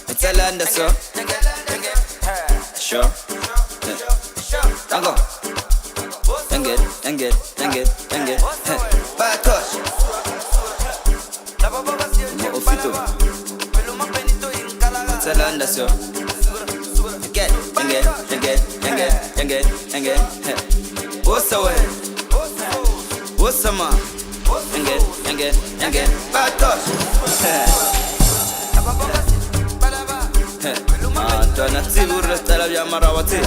It's a land so. Sure. Tango. Engage. Batosh. Mo ofito. It's a land so. Engage. What's away? What's a man? Engage. Batosh. Alternative resta via Marawati.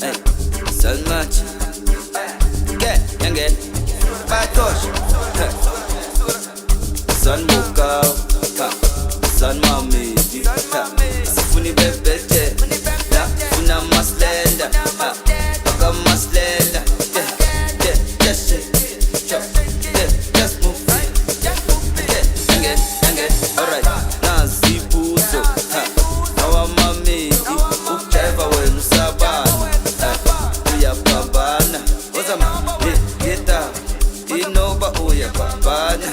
Hey, so much. Get, Batosh. Son Muka, son Mami, Sifuni Bebete, Funa Maslenda, Paka Maslenda, just move. Alright, Nazi Puzo, our mommy, whichever way Musabana, Uya Babana, Ozama, get up, Inova Uya Babana,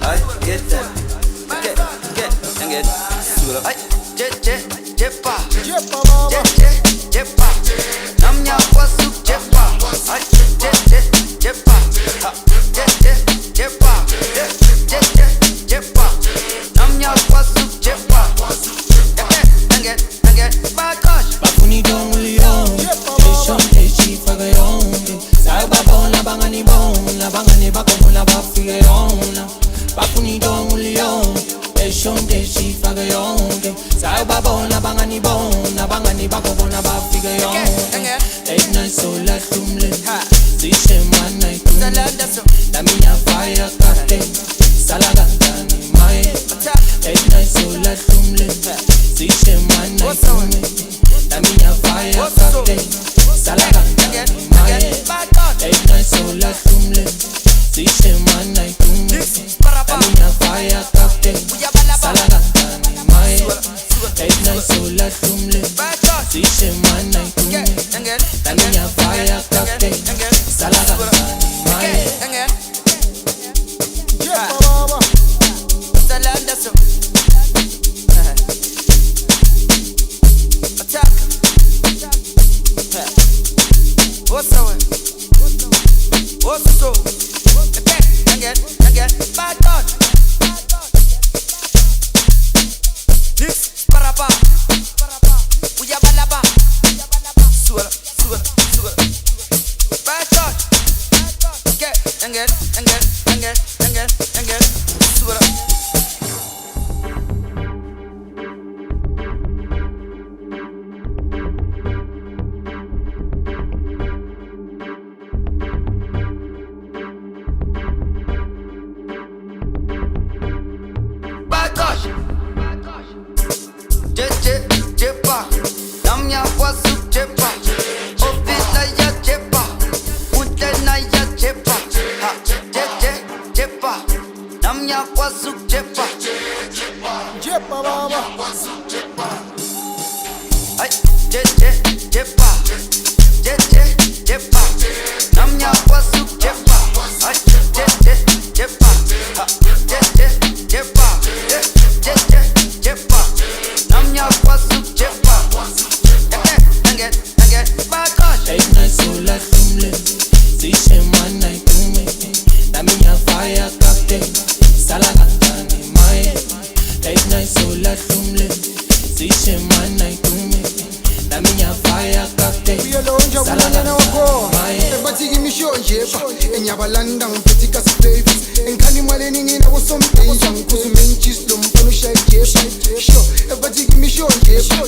I get up, get, Sura, Jepa, Namya Wasu Jepa, Jepa, Namya Wasu Jepa, Bakuni don leon, Eshon echi fagayon. Saiba bon la bangani bako la bafigayon. Bakuni don leon, Eshon echi fagayon. Saiba bon la bangani bako la bafigayon. Eight night so la tumle, Zishe man night tumle. La minya fire kate, salagantani mae. Eight night so la tumle, Zishe man night tumle. La minya fire kate, salagantani mae. Eight night so la tumle, Zishe man night tumle. La minya fire kate, salagantani mae. Eight night so la tumle, Zishe man night tumle. La minya fire kate, salagantani mae. Jepa, Namya Wasu Jepa, Ofila ya Jepa, Utena ya Jepa, Jepa, Namya Wasu Jepa, Jepa baba, ay, Jepa, Namya Wasu Jepa, ay, Jepa, Jepa, Namya Wasu Jepa, Eight nights so la tumle, Zishe man night tumle. La minya fire kate, salagantani mae. Eight nights so la tumle, Zishe man night tumle. La minya fire kate, uyalonja kulanyana wako. Ebatiki misho jepa, enyabalanda mpetika flavors. Enkani maleni nina wasompenja, nkuzu menchis lumpanu shai jepa. Sho, ebatiki misho jepa,